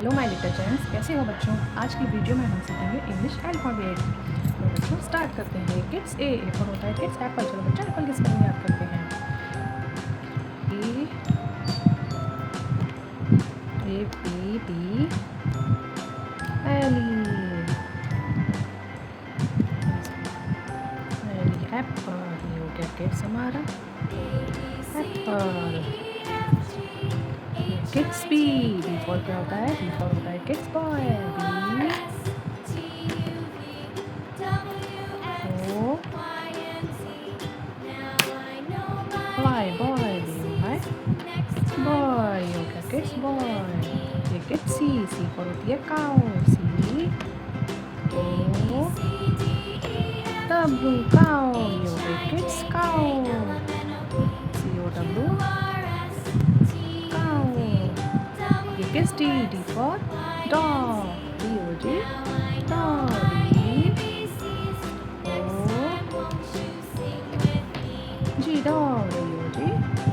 Hello my little friends, कैसे हो बच्चों। आज की वीडियो में हम सीखेंगे इंग्लिश अल्फ़ाबेट। तो बच्चों स्टार्ट करते हैं। किड्स ए फॉर होता है किड्स एप्पल। चलो बच्चों एप्पल की स्पेलिंग याद करते हैं। ABCD Apple. ये हो गया किड्स हमारा एप्पल। किड्स बी फॉर क्या होता है, बी फॉर होता है kids boy. B boy B है बॉय, हो गया किड्स बॉय। ये किड्स सी फॉर होती है cow. C O W cow, ये हो गई किड्स काउ। COW cow. ये kids D for dog. DOG dog. G dog. DOG